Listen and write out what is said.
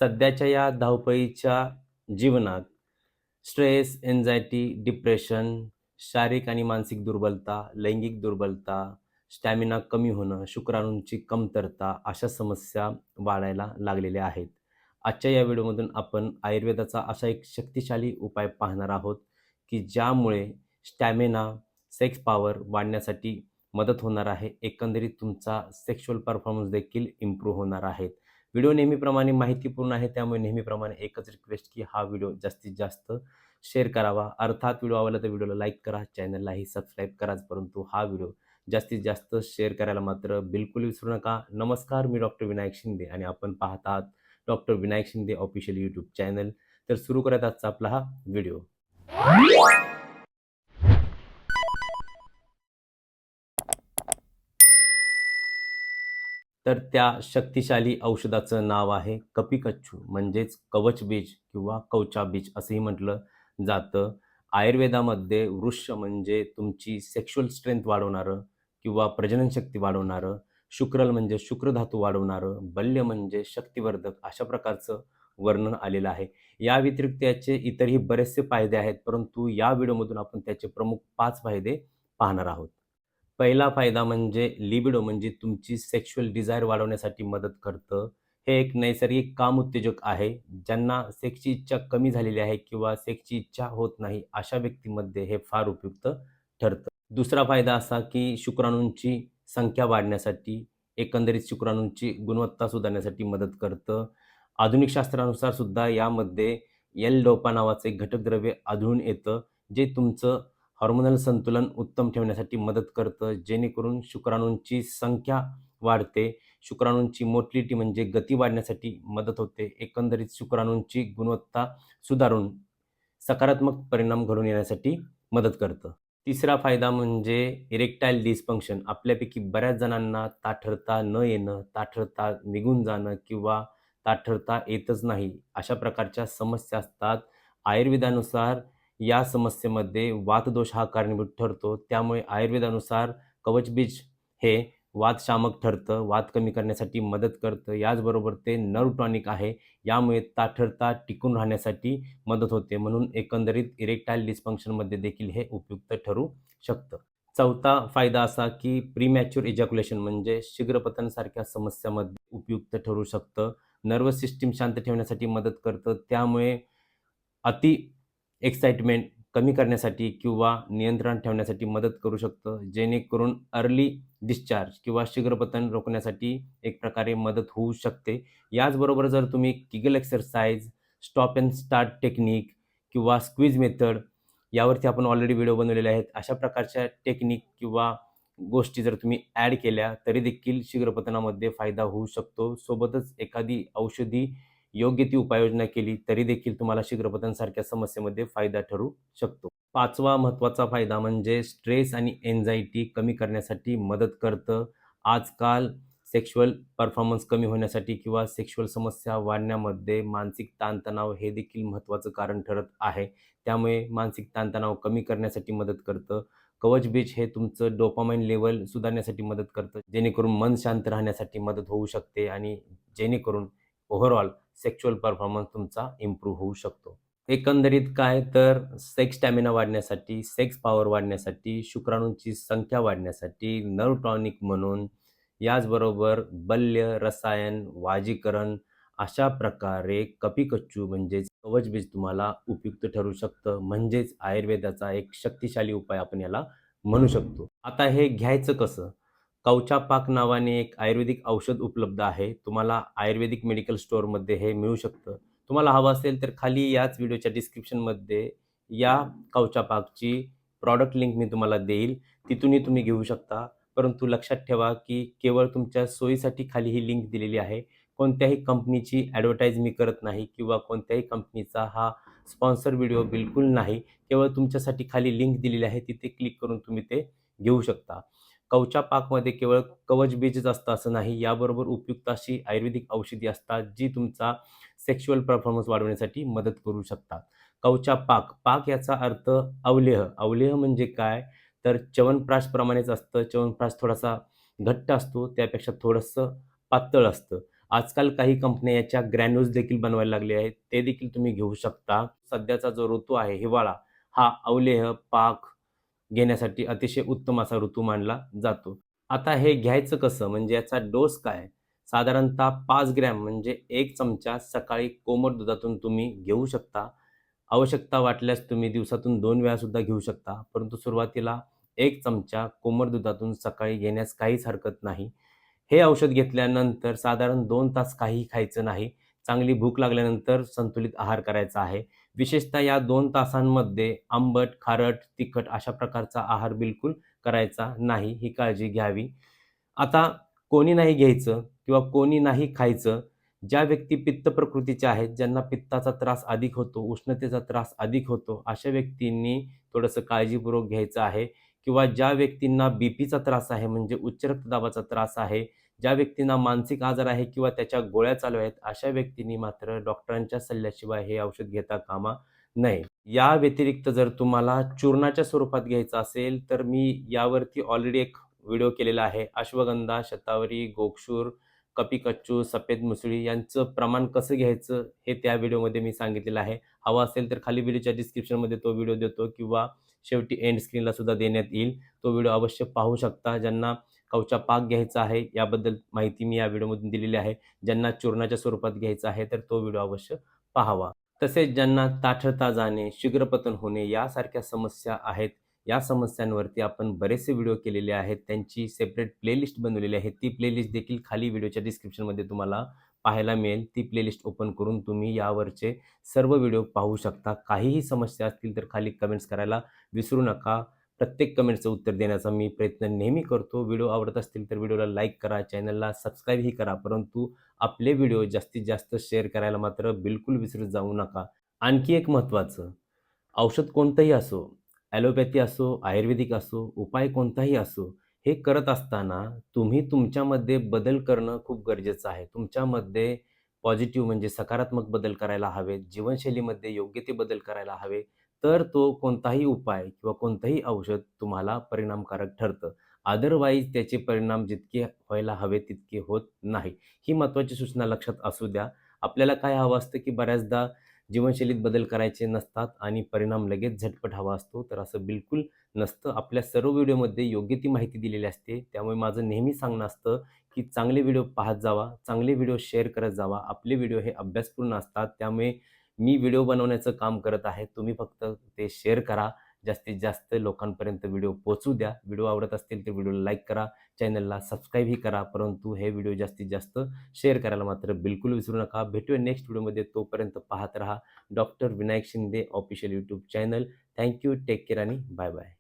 सध्याच्या या धावपळीच्या जीवनात स्ट्रेस, एन्झायटी, डिप्रेशन, शारीरिक आणि मानसिक दुर्बलता, लैंगिक दुर्बलता, स्टॅमिना कमी होणं, शुक्राणूंची कमतरता अशा समस्या वाढायला लागलेल्या आहेत. आजच्या या व्हिडिओमधून आपण आयुर्वेदाचा असा एक शक्तिशाली उपाय पाहणार आहोत, की ज्यामुळे स्टॅमिना, सेक्स पॉवर वाढण्यासाठी मदत होणार आहे. एकंदरीत तुमचा सेक्शुअल परफॉर्मन्स देखील इम्प्रूव्ह होणार आहे. व्हिडिओ नेहमीप्रमाणे माहितीपूर्ण आहे, त्यामुळे नेहमीप्रमाणे एकच रिक्वेस्ट की हा व्हिडिओ जास्तीत जास्त शेअर करावा. अर्थात व्हिडिओ आवडला तर व्हिडिओला लाईक करा, चॅनललाही सबस्क्राईब कराच, परंतु हा व्हिडिओ जास्तीत जास्त शेअर करायला मात्र बिलकुल विसरू नका. नमस्कार, मी डॉक्टर विनायक शिंदे आणि आपण पाहत आहात doctor Vinayak Shinde official YouTube channel. तर सुरू करत आजचा आपला हा व्हिडिओ. तर त्या शक्तिशाली औषधाचं नाव आहे कपिकच्चू, म्हणजेच कवचबीज किंवा कवचाबीज असंही म्हटलं जातं. आयुर्वेदामध्ये वृक्ष म्हणजे तुमची सेक्शुअल स्ट्रेंथ वाढवणारं किंवा प्रजननशक्ती वाढवणारं, शुक्रल म्हणजे शुक्रधातू वाढवणारं, बल्य म्हणजे शक्तिवर्धक अशा प्रकारचं वर्णन आलेलं आहे. या व्यतिरिक्त याचे इतरही बरेचसे फायदे आहेत, परंतु या व्हिडिओमधून आपण त्याचे प्रमुख 5 फायदे पाहणार आहोत. पहिला फायदा म्हणजे लिबिडो, म्हणजे तुमची सेक्शुअल डिझायर वाढवण्यासाठी मदत करतं. हे एक नैसर्गिक कामोत्तेजक आहे. ज्यांना सेक्सची इच्छा कमी झालेली आहे किंवा सेक्सची इच्छा होत नाही, अशा व्यक्तींमध्ये हे फार उपयुक्त ठरतं. दुसरा फायदा असा की शुक्राणूंची संख्या वाढण्यासाठी, एकंदरीत शुक्राणूंची गुणवत्ता सुधारण्यासाठी मदत करतं. आधुनिक शास्त्रानुसार सुद्धा यामध्ये एल-डोपा नावाचं एक घटकद्रव्य आढळून येतं, जे तुमचं हार्मोनल संतुलन उत्तम ठेवण्यासाठी मदत करतं, जेणेकरून शुक्राणूंची संख्या वाढते. शुक्राणूंची मोटिलिटी म्हणजे गती वाढण्यासाठी मदत होते. एकंदरीत शुक्राणूंची गुणवत्ता सुधारून सकारात्मक परिणाम घडून येण्यासाठी मदत करतं. तिसरा फायदा म्हणजे इरेक्टाईल डिस्फंक्शन. आपल्यापैकी बऱ्याच जणांना ताठरता न येणं, ताठरता निघून जाणं किंवा ताठरता येतच नाही, अशा प्रकारच्या समस्या असतात. आयुर्वेदानुसार या समस्येमध्ये वातदोष हा कारणीभूत ठरतो. त्यामुळे आयुर्वेदानुसार कवचबीज हे वातशामक ठरतं, वात कमी करण्यासाठी मदत करतं. याचबरोबर ते नर्व्ह टॉनिक आहे. यामुळे ताठरता टिकून राहण्यासाठी मदत होते. म्हणून एकंदरीत इरेक्टाईल डिस्फंक्शनमध्ये देखील हे उपयुक्त ठरू शकतं. चौथा फायदा असा की प्रीमॅच्युअर इजॅक्युलेशन म्हणजे शीघ्रपतनसारख्या समस्यामध्ये उपयुक्त ठरू शकतं. नर्व्हस सिस्टीम शांत ठेवण्यासाठी मदत करतं. त्यामुळे अति एक्साइटमेंट कमी करण्यासाठी किंवा नियंत्रण ठेवण्यासाठी मदत करू शकतं, जेणेकरून अर्ली डिस्चार्ज किंवा शीघ्रपतन रोखण्यासाठी एक प्रकारे मदत होऊ शकते. याचबरोबर जर तुम्ही kegel exercise, stop and start technique किंवा स्क्वीज मेथड यावरती आपण ऑलरेडी व्हिडिओ बनवलेले आहेत. अशा प्रकारच्या टेक्निक किंवा गोष्टी जर तुम्ही ॲड केल्या तरी देखील शीघ्रपतनामध्ये फायदा होऊ शकतो. सोबतच एखादी औषधी योग्य ती उपाययोजना केली तरी देखील तुम्हाला शीघ्रपतनसारख्या समस्येमध्ये फायदा ठरू शकतो. पाचवा महत्त्वाचा फायदा म्हणजे स्ट्रेस आणि एन्झायटी कमी करण्यासाठी मदत करतं. आजकाल सेक्शुअल परफॉर्मन्स कमी होण्यासाठी किंवा सेक्शुअल समस्या वाढण्यामध्ये मानसिक ताणतणाव हे देखील महत्त्वाचं कारण ठरत आहे. त्यामुळे मानसिक ताणतणाव कमी करण्यासाठी मदत करतं. कवचबीज हे तुमचं डोपामाइन लेव्हल सुधारण्यासाठी मदत करतं, जेणेकरून मन शांत राहण्यासाठी मदत होऊ शकते आणि जेणेकरून ओव्हरऑल सेक्शुअल परफॉर्मन्स तुमचा इम्प्रूव्ह होऊ शकतो. एकंदरीत काय तर सेक्स स्टॅमिना वाढण्यासाठी, सेक्स पॉवर वाढण्यासाठी, शुक्राणूंची संख्या वाढण्यासाठी, नर्व्ह टॉनिक म्हणून, याचबरोबर बल्य, रसायन, वाजीकरण अशा प्रकारे कपिकच्चू म्हणजेच कवचबीज तुम्हाला उपयुक्त ठरू शकतं. म्हणजेच आयुर्वेदाचा एक शक्तिशाली उपाय आपण याला म्हणू शकतो. आता हे घ्यायचं कसं? कवचापाक नावाने एक आयुर्वेदिक औषध उपलब्ध आहे. तुम्हाला आयुर्वेदिक मेडिकल स्टोअरमध्ये हे मिळू शकतं. तुम्हाला हवं असेल तर खाली याच व्हिडिओच्या डिस्क्रिप्शनमध्ये या कवचापाकची प्रॉडक्ट लिंक मी तुम्हाला देईल. तिथूनही तुम्ही घेऊ शकता. परंतु लक्षात ठेवा की केवळ तुमच्या सोयीसाठी खाली ही लिंक दिलेली आहे. कोणत्याही कंपनीची ॲडव्हर्टाइज मी करत नाही किंवा कोणत्याही कंपनीचा हा स्पॉन्सर व्हिडिओ बिलकुल नाही. केवळ तुमच्यासाठी खाली लिंक दिलेली आहे. तिथे क्लिक करून तुम्ही ते घेऊ शकता. कवचा पाकमध्ये केवळ कवचबीजच असतं असं नाही. याबरोबर उपयुक्त अशी आयुर्वेदिक औषधी असतात, जी तुमचा सेक्शुअल परफॉर्मन्स वाढवण्यासाठी मदत करू शकतात. कवचा पाक, पाक याचा अर्थ अवलेह. अवलेह म्हणजे काय? तर च्यवनप्राशप्रमाणेच असतं. च्यवनप्राश थोडासा घट्ट असतो, त्यापेक्षा थोडंसं पातळ असतं. आजकाल काही कंपन्या याच्या ग्रॅन्युल्स देखील बनवायला लागले आहेत. ते देखील तुम्ही घेऊ शकता. सध्याचा जो ऋतू आहे हिवाळा, हा अवलेह पाक घेण्यासाठी अतिशय उत्तम असा ऋतू मानला जातो. आता हे घ्यायचं कसं? म्हणजे याचा डोस काय? साधारणतः 5 ग्रॅम म्हणजे 1 चमचा सकाळी कोमट दुधातून तुम्ही घेऊ शकता. आवश्यकता वाटल्यास तुम्ही दिवसातून 2 वेळा सुद्धा घेऊ शकता. परंतु सुरुवातीला 1 चमचा कोमट दुधातून सकाळी घेण्यास काहीच हरकत नाही. हे औषध घेतल्यानंतर साधारण 2 तास काहीही खायचं नाही. चांगली भूक लागल्यानंतर संतुलित आहार करायचा आहे. विशेषतः या 2 तासांमध्ये आंबट, खारट, तिखट अशा प्रकारचा आहार बिलकुल करायचा नाही. ही काळजी घ्यावी. आता कोणी नाही घ्यायचं किंवा कोणी नाही खायचं. ज्या व्यक्ती पित्त प्रकृतीच्या आहेत, ज्यांना पित्ताचा त्रास अधिक होतो, उष्णतेचा त्रास अधिक होतो, अशा व्यक्तींनी थोडंसं काळजीपूर्वक घ्यायचं आहे किंवा ज्या व्यक्तींना बीपीचा त्रास आहे, म्हणजे उच्च रक्तदाबाचा त्रास आहे, ज्या व्यक्तींना मानसिक आजार आहे किंवा त्याच्या गोळ्या चालू आहेत, अशा व्यक्तींनी मात्र डॉक्टरांच्या सल्ल्याशिवाय हे औषध घेता कामा नये. या व्यतिरिक्त जर तुम्हाला चूर्णाच्या स्वरूपात घ्यायचं असेल, तर मी यावरती ऑलरेडी एक व्हिडिओ केलेला आहे. अश्वगंधा, शतावरी, गोक्षूर, कपिकच्चू, सफेद मुसळी यांचं प्रमाण कसं घ्यायचं हे त्या व्हिडिओमध्ये मी सांगितलेलं आहे. हवा असेल तर खाली व्हिडिओच्या डिस्क्रिप्शनमध्ये तो व्हिडिओ देतो किंवा शेवटी एंड स्क्रीनला सुद्धा देण्यात येईल. तो व्हिडिओ अवश्य पाहू शकता. ज्यांना कवचा पाक घ्यायचा आहे याबद्दल माहिती मी या व्हिडिओमधून दिलेली आहे. ज्यांना चूर्णाच्या स्वरूपात घ्यायचा आहे तर तो व्हिडिओ अवश्य पाहावा. तसेच ज्यांना ताठरता जाणे, शीघ्रपतन होणे यासारख्या समस्या आहेत, या समस्यांवरती आपण बरेचसे व्हिडिओ केलेले आहेत. त्यांची सेपरेट प्लेलिस्ट बनवलेली आहे. ती प्लेलिस्ट देखील खाली व्हिडिओच्या डिस्क्रिप्शनमध्ये तुम्हाला पाहायला मिळेल. ती प्लेलिस्ट ओपन करून तुम्ही यावरचे सर्व व्हिडिओ पाहू शकता. काहीही समस्या असतील तर खाली कमेंट्स करायला विसरू नका. प्रत्येक कमेंटचं उत्तर देण्याचा मी प्रयत्न नेहमी करतो. व्हिडिओ आवडत असतील तर व्हिडिओला लाईक करा, चॅनलला सबस्क्राईबही करा. परंतु आपले व्हिडिओ जास्तीत जास्त शेअर करायला मात्र बिलकुल विसरत जाऊ नका. आणखी एक महत्त्वाचं, औषध कोणतंही असो, ॲलोपॅथी असो, आयुर्वेदिक असो, उपाय कोणताही असो, हे करत असताना तुम्ही तुमच्यामध्ये बदल करणं खूप गरजेचं आहे. तुमच्यामध्ये पॉझिटिव्ह म्हणजे सकारात्मक बदल करायला हवेत, जीवनशैलीमध्ये योग्य ते बदल करायला हवे, तर तो कोणताही उपाय किंवा कोणतंही औषध तुम्हाला परिणामकारक ठरतं. अदरवाईज त्याचे परिणाम जितके व्हायला हवे तितके होत नाही. ही महत्त्वाची सूचना लक्षात असू द्या. आपल्याला काय हवं असतं, की बऱ्याचदा जीवनशैलीत बदल करायचे नसतात आणि परिणाम लगेच झटपट हवा असतो. तर असं बिलकुल नसतं. आपल्या सर्व व्हिडिओमध्ये योग्य ती माहिती दिलेली असते. त्यामुळे माझं नेहमी सांगणं असतं, की चांगले व्हिडिओ पाहत जावा, चांगले व्हिडिओ शेअर करत जावा. आपले व्हिडिओ हे अभ्यासपूर्ण असतात. त्यामुळे मी व्हिडिओ बनवण्याचं काम करत आहे. तुम्ही फक्त ते शेअर करा. जास्तीत जास्त लोकांपर्यंत व्हिडिओ पोहोचू द्या. व्हिडिओ आवडत असतील तर व्हिडिओला लाईक करा, चॅनलला सबस्क्राईबही करा. परंतु हे व्हिडिओ जास्तीत जास्त शेअर करायला मात्र बिलकुल विसरू नका. भेटूया नेक्स्ट व्हिडिओमध्ये. तोपर्यंत पाहत रहा doctor Vinayak Shinde official YouTube channel. Thank you. Take care आणि बाय बाय.